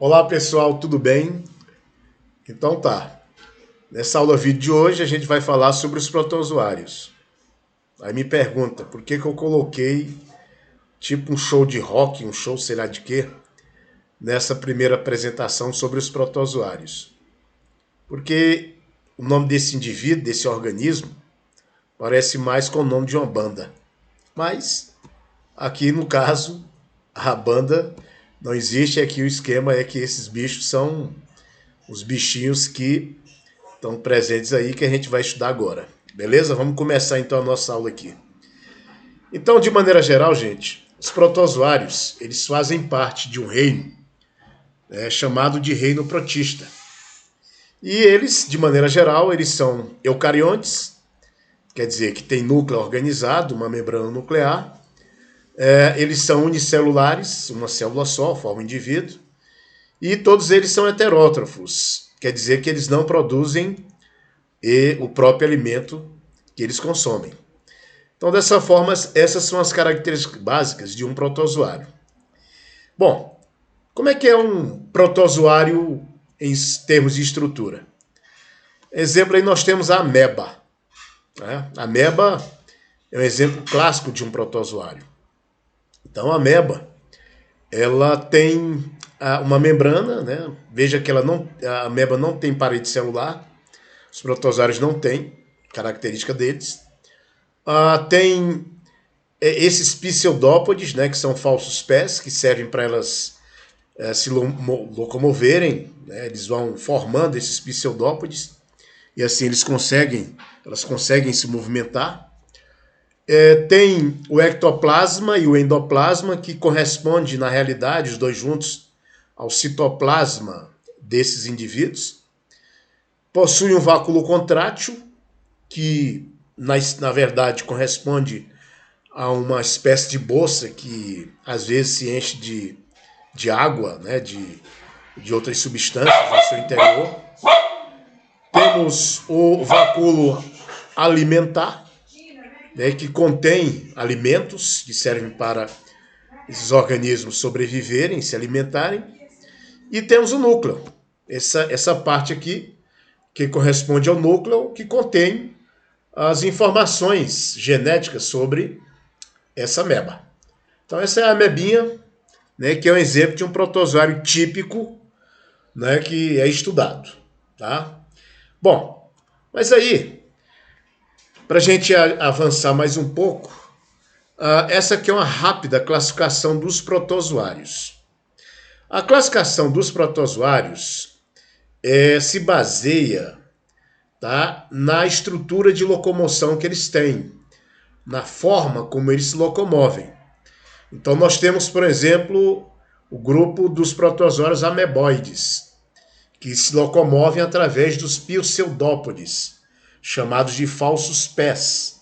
Olá pessoal, tudo bem? Então tá. Nessa aula vídeo de hoje a gente vai falar sobre os protozoários. Aí me pergunta, por que que eu coloquei tipo um show de rock, um show sei lá de quê, nessa primeira apresentação sobre os protozoários? Porque o nome desse indivíduo, desse organismo, parece mais com o nome de uma banda. Mas aqui no caso, a banda não existe, aqui o esquema é que esses bichos são os bichinhos que estão presentes aí que a gente vai estudar agora. Beleza? Vamos começar então a nossa aula aqui. Então, de maneira geral, gente, os protozoários, eles fazem parte de um reino chamado de reino protista. E eles, de maneira geral, eles são eucariontes, quer dizer que tem núcleo organizado, uma membrana nuclear. Eles são unicelulares, uma célula só, forma um indivíduo. E todos eles são heterótrofos, quer dizer que eles não produzem o próprio alimento que eles consomem. Então, dessa forma, essas são as características básicas de um protozoário. Bom, como é que é um protozoário em termos de estrutura? Exemplo aí nós temos a ameba. A ameba é um exemplo clássico de um protozoário. Então, a ameba, ela tem uma membrana, né? Veja que a ameba não tem parede celular, os protozoários não têm, característica deles. Tem esses pseudópodes, né, que são falsos pés, que servem para elas se locomoverem, né, eles vão formando esses pseudópodes, e assim elas conseguem se movimentar. Tem o ectoplasma e o endoplasma, que corresponde, na realidade, os dois juntos, ao citoplasma desses indivíduos. Possui um váculo contrátil, que na verdade corresponde a uma espécie de bolsa que às vezes se enche de água, né, de outras substâncias no seu interior. Temos o váculo alimentar, né, que contém alimentos que servem para esses organismos sobreviverem, se alimentarem. E temos o núcleo, essa parte aqui, que corresponde ao núcleo, que contém as informações genéticas sobre essa ameba. Então essa é a amebinha, né, que é um exemplo de um protozoário típico, né, que é estudado. Tá? Bom, mas aí, para a gente avançar mais um pouco, essa aqui é uma rápida classificação dos protozoários. A classificação dos protozoários se baseia, tá, na estrutura de locomoção que eles têm, na forma como eles se locomovem. Então nós temos, por exemplo, o grupo dos protozoários ameboides, que se locomovem através dos pseudópodes, chamados de falsos pés.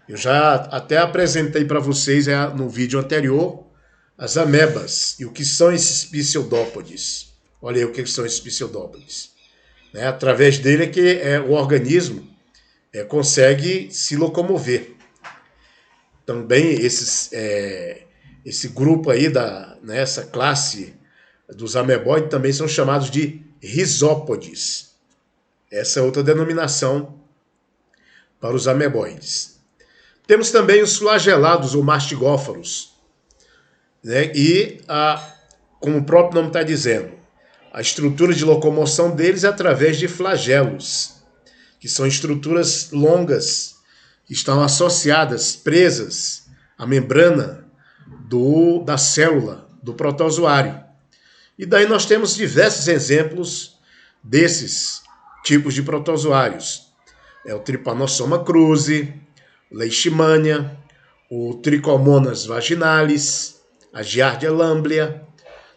Eu já até apresentei para vocês no vídeo anterior as amebas e o que são esses pseudópodes. Olha aí o que são esses pseudópodes. Através dele é que o organismo consegue se locomover. Também esse grupo aí, essa classe dos ameboides também são chamados de risópodes. Essa é outra denominação para os ameboides. Temos também os flagelados ou mastigófaros, né? E, como o próprio nome está dizendo, a estrutura de locomoção deles é através de flagelos, que são estruturas longas, que estão associadas, presas à membrana da célula, do protozoário. E daí nós temos diversos exemplos desses tipos de protozoários. O Trypanosoma cruzi, o Leishmania, o Trichomonas vaginalis, a Giardia lamblia.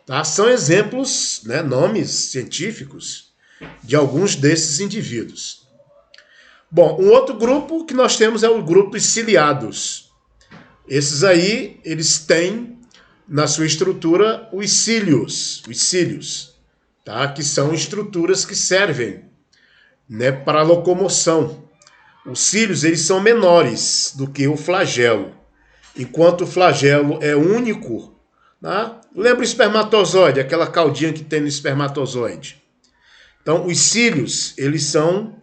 Tá? São exemplos, né, nomes científicos de alguns desses indivíduos. Bom, um outro grupo que nós temos é o grupo dos ciliados. Esses aí, eles têm na sua estrutura os cílios, tá? Que são estruturas que servem, né, para a locomoção. Os cílios, eles são menores do que o flagelo. Enquanto o flagelo é único, Tá? Lembra o espermatozoide, aquela caudinha que tem no espermatozoide. Então, os cílios, eles são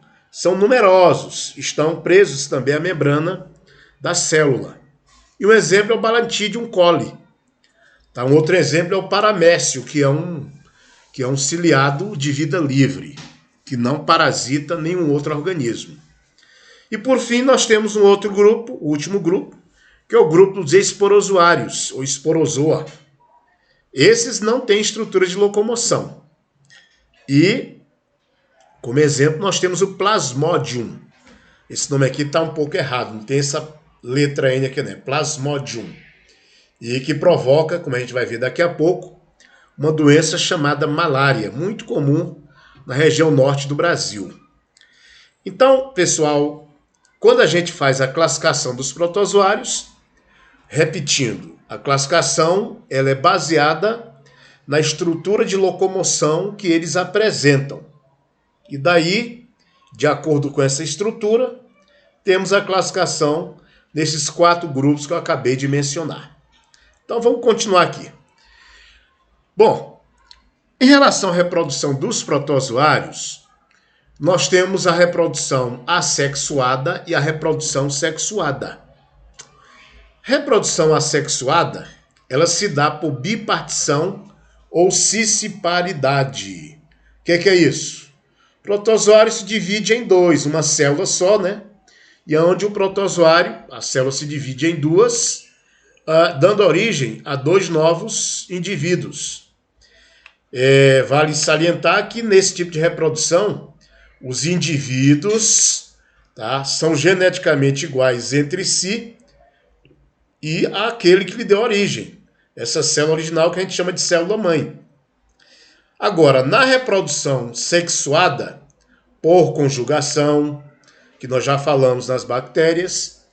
numerosos, estão presos também à membrana da célula. E um exemplo é o Balantidium coli. Tá? Um outro exemplo é o paramécio, que é um ciliado de vida livre, que não parasita nenhum outro organismo. E por fim, nós temos um outro grupo, o último grupo, que é o grupo dos esporozoários, ou esporozoa. Esses não têm estrutura de locomoção. E, como exemplo, nós temos o Plasmodium. Esse nome aqui está um pouco errado, não tem essa letra N aqui, né? Plasmodium. E que provoca, como a gente vai ver daqui a pouco, uma doença chamada malária, muito comum na região norte do Brasil. Então, pessoal, quando a gente faz a classificação dos protozoários, repetindo, a classificação ela é baseada na estrutura de locomoção que eles apresentam. E daí, de acordo com essa estrutura, temos a classificação desses 4 grupos que eu acabei de mencionar. Então vamos continuar aqui. Bom, em relação à reprodução dos protozoários, nós temos a reprodução assexuada e a reprodução sexuada. Reprodução assexuada, ela se dá por bipartição ou cisciparidade. O que é isso? O protozoário se divide em 2, uma célula só, né? E onde o protozoário, a célula se divide em 2, dando origem a 2 novos indivíduos. Vale salientar que nesse tipo de reprodução, os indivíduos, tá, são geneticamente iguais entre si e aquele que lhe deu origem. Essa célula original que a gente chama de célula-mãe. Agora, na reprodução sexuada, por conjugação, que nós já falamos nas bactérias,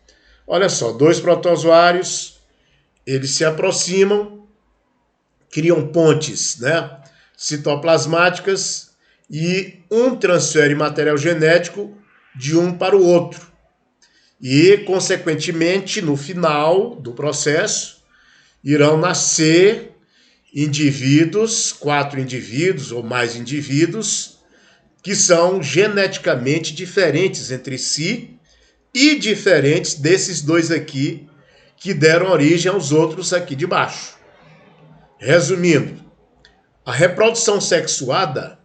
olha só, 2 protozoários, eles se aproximam, criam pontes, né, citoplasmáticas e um transfere material genético de um para o outro. E, consequentemente, no final do processo, irão nascer indivíduos, 4 indivíduos ou mais indivíduos, que são geneticamente diferentes entre si e diferentes desses 2 aqui que deram origem aos outros aqui de baixo. Resumindo, a reprodução sexuada,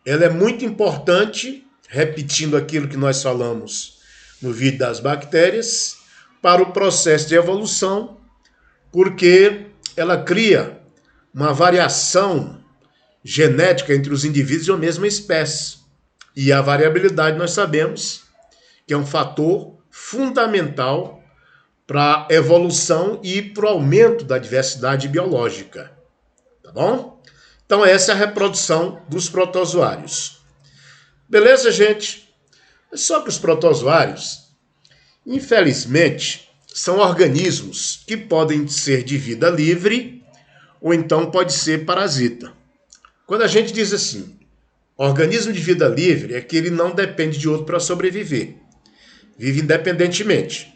ela é muito importante, repetindo aquilo que nós falamos no vídeo das bactérias, para o processo de evolução, porque ela cria uma variação genética entre os indivíduos de uma mesma espécie. E a variabilidade nós sabemos que é um fator fundamental para a evolução e para o aumento da diversidade biológica. Tá bom? Então essa é a reprodução dos protozoários. Beleza, gente? Só que os protozoários, infelizmente, são organismos que podem ser de vida livre ou então pode ser parasita. Quando a gente diz assim, organismo de vida livre é que ele não depende de outro para sobreviver. Vive independentemente.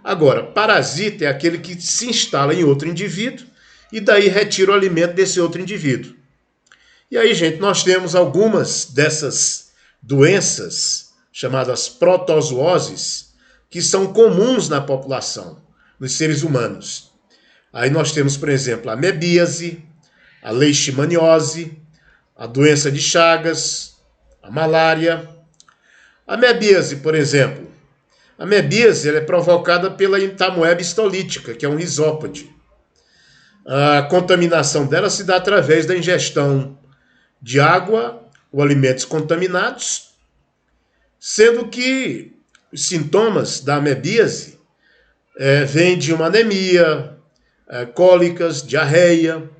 Agora, parasita é aquele que se instala em outro indivíduo e daí retira o alimento desse outro indivíduo. E aí, gente, nós temos algumas dessas doenças chamadas protozooses que são comuns na população, nos seres humanos. Aí nós temos, por exemplo, a amebíase, a leishmaniose, a doença de Chagas, a malária. A amebíase, por exemplo. A amebíase ela é provocada pela entamoeba histolítica, que é um risópode. A contaminação dela se dá através da ingestão de água ou alimentos contaminados, sendo que os sintomas da amebíase vêm de uma anemia, cólicas, diarreia.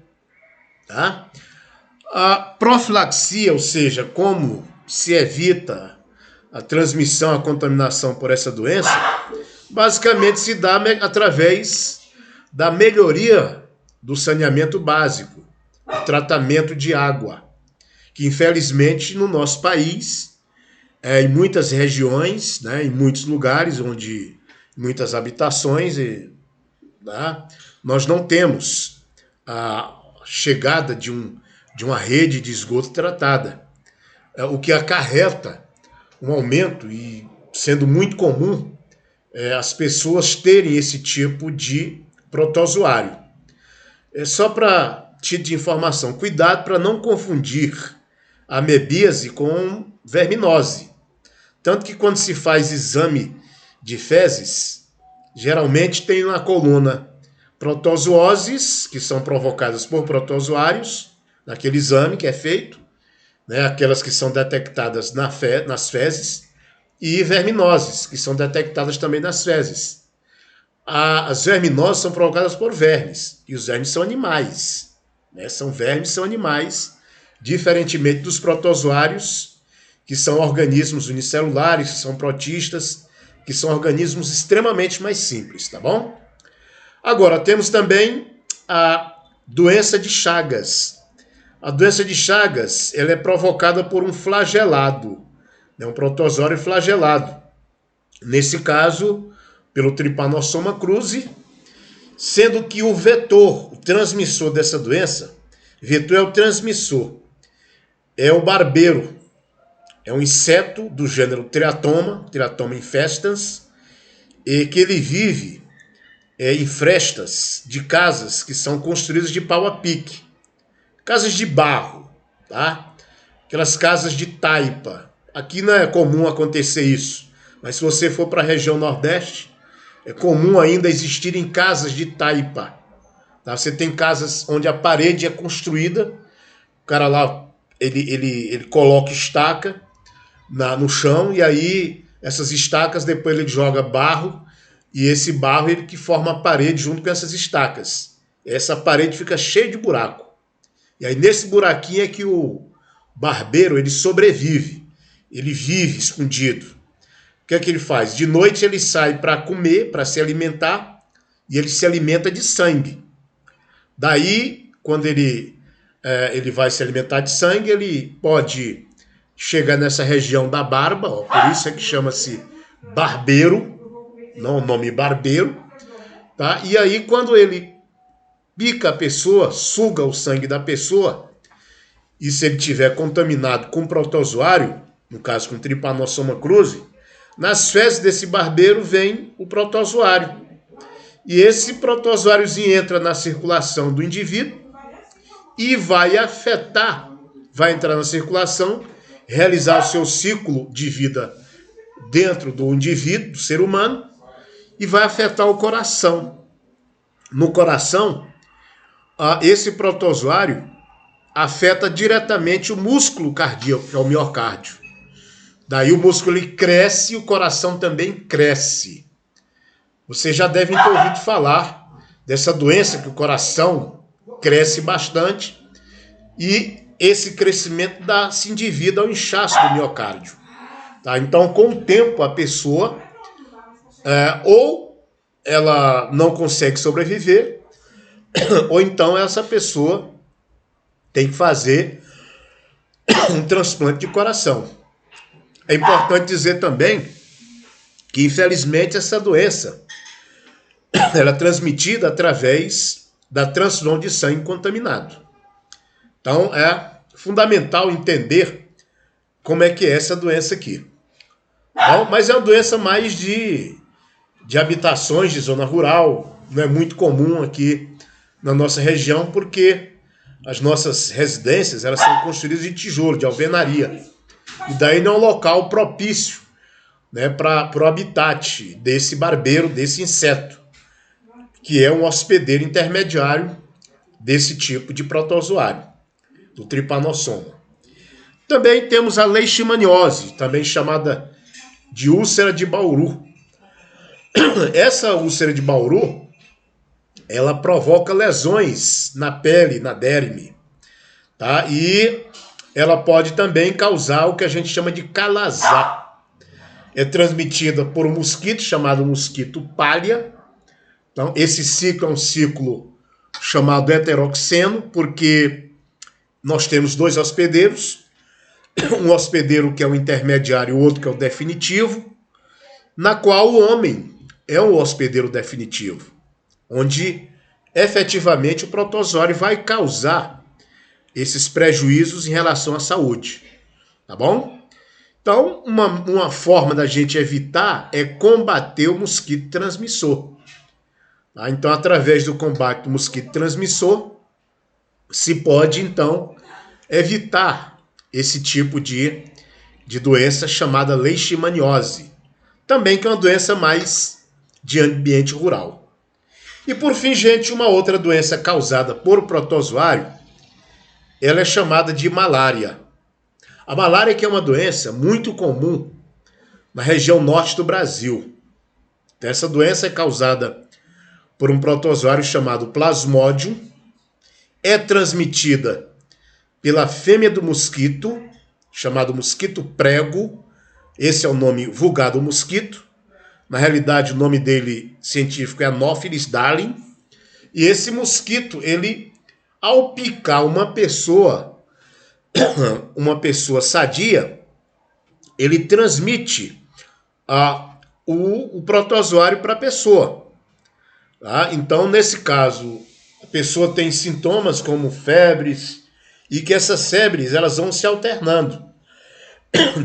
Tá? A profilaxia, ou seja, como se evita a transmissão, a contaminação por essa doença, basicamente se dá através da melhoria do saneamento básico, o tratamento de água, que infelizmente no nosso país, em muitas regiões, né, em muitos lugares, muitas habitações, nós não temos a chegada de uma rede de esgoto tratada, o que acarreta um aumento e sendo muito comum as pessoas terem esse tipo de protozoário. Só para título de informação, cuidado para não confundir a amebíase com verminose. Tanto que quando se faz exame de fezes, geralmente tem na coluna protozooses, que são provocadas por protozoários, naquele exame que é feito, né, aquelas que são detectadas nas fezes, e verminoses, que são detectadas também nas fezes. As verminoses são provocadas por vermes, e os vermes são animais. Né? São vermes, são animais, diferentemente dos protozoários, que são organismos unicelulares, que são protistas, que são organismos extremamente mais simples, tá bom? Agora, temos também a doença de Chagas. A doença de Chagas, ela é provocada por um flagelado, né, um protozoário flagelado. Nesse caso, pelo Trypanosoma cruzi, sendo que o vetor, o transmissor dessa doença, vetor é o transmissor, é o barbeiro, é um inseto do gênero Triatoma infestans, e que ele vive em frestas de casas que são construídas de pau a pique, casas de barro, tá? Aquelas casas de taipa. Aqui não é comum acontecer isso, mas se você for para a região Nordeste, é comum ainda existirem casas de taipa. Tá? Você tem casas onde a parede é construída, o cara lá ele coloca estaca no chão, e aí essas estacas depois ele joga barro, e esse barro ele que forma a parede junto com essas estacas. Essa parede fica cheia de buraco. E aí nesse buraquinho é que o barbeiro ele sobrevive, ele vive escondido. O que é que ele faz? De noite ele sai para comer, para se alimentar, e ele se alimenta de sangue. Daí, quando ele vai se alimentar de sangue, ele pode chegar nessa região da barba, ó, por isso é que chama-se barbeiro, não o nome barbeiro, tá? E aí quando ele pica a pessoa, suga o sangue da pessoa, e se ele tiver contaminado com protozoário, no caso com Trypanosoma cruzi, nas fezes desse barbeiro vem o protozoário. E esse protozoáriozinho entra na circulação do indivíduo e vai entrar na circulação, realizar o seu ciclo de vida dentro do indivíduo, do ser humano, e vai afetar o coração. No coração, esse protozoário afeta diretamente o músculo cardíaco, que é o miocárdio. Daí o músculo ele cresce e o coração também cresce. Vocês já devem ter ouvido falar dessa doença que o coração cresce bastante e esse crescimento dá-se devido ao inchaço do miocárdio. Tá? Então, com o tempo, a pessoa ou ela não consegue sobreviver, ou então essa pessoa tem que fazer um transplante de coração. É importante dizer também que, infelizmente, essa doença ela é transmitida através da transfusão de sangue contaminado. Então, é fundamental entender como é que é essa doença aqui. Então, mas é uma doença mais de habitações de zona rural, não é muito comum aqui na nossa região, porque as nossas residências elas são construídas de tijolo, de alvenaria. E daí não é um local propício, né, para o habitat desse barbeiro, desse inseto, que é um hospedeiro intermediário desse tipo de protozoário, do Trypanosoma. Também temos a leishmaniose, também chamada de úlcera de Bauru. Essa úlcera de Bauru, ela provoca lesões na pele, na derme, tá? E ela pode também causar o que a gente chama de calazar. É transmitida por um mosquito chamado mosquito palha. Então, esse ciclo é um ciclo chamado heteroxeno, porque nós temos dois hospedeiros, um hospedeiro que é o intermediário e o outro que é o definitivo, na qual o homem é o hospedeiro definitivo, onde efetivamente o protozoário vai causar esses prejuízos em relação à saúde, tá bom? Então, uma forma da gente evitar é combater o mosquito transmissor. Tá? Então, através do combate do mosquito transmissor, se pode, então, evitar esse tipo de doença chamada leishmaniose, também que é uma doença mais de ambiente rural. E por fim, gente, uma outra doença causada por protozoário, ela é chamada de malária. A malária que é uma doença muito comum na região norte do Brasil. Essa doença é causada por um protozoário chamado Plasmodium, é transmitida pela fêmea do mosquito, chamado mosquito prego. Esse é o nome vulgar do mosquito. Na realidade, o nome dele científico é Anopheles darling. E esse mosquito, ele, ao picar uma pessoa sadia, ele transmite o protozoário para a pessoa. Tá? Então, nesse caso, a pessoa tem sintomas como febres, e que essas febres elas vão se alternando.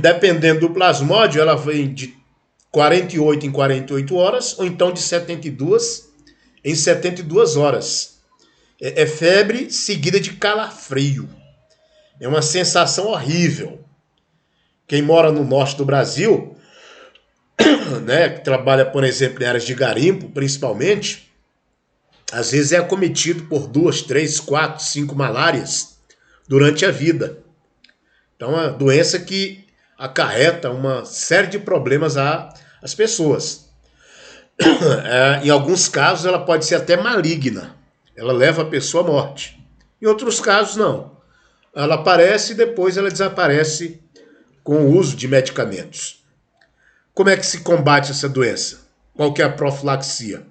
Dependendo do plasmódio, ela vem de 48 em 48 horas, ou então de 72 em 72 horas. É febre seguida de calafrio. É uma sensação horrível. Quem mora no norte do Brasil, né, que trabalha, por exemplo, em áreas de garimpo, principalmente, às vezes é acometido por 2, 3, 4, 5 malárias durante a vida. Então, é uma doença que acarreta uma série de problemas às pessoas. Em alguns casos, ela pode ser até maligna. Ela leva a pessoa à morte. Em outros casos, não. Ela aparece e depois ela desaparece com o uso de medicamentos. Como é que se combate essa doença? Qual que é a profilaxia?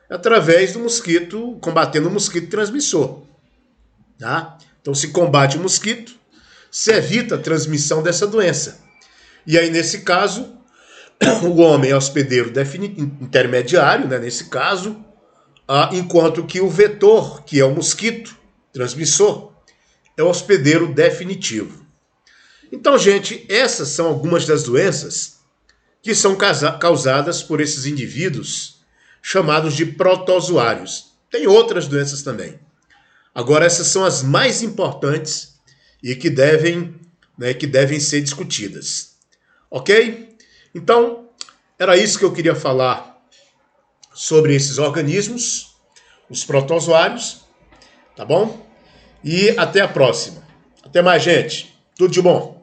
Através do mosquito, combatendo o mosquito transmissor. Tá? Então se combate o mosquito, se evita a transmissão dessa doença. E aí, nesse caso, o homem é hospedeiro intermediário, né, nesse caso, enquanto que o vetor, que é o mosquito transmissor, é o hospedeiro definitivo. Então, gente, essas são algumas das doenças que são causadas por esses indivíduos chamados de protozoários. Tem outras doenças também. Agora, essas são as mais importantes e que devem ser discutidas. Ok? Então, era isso que eu queria falar sobre esses organismos, os protozoários, tá bom? E até a próxima. Até mais, gente. Tudo de bom.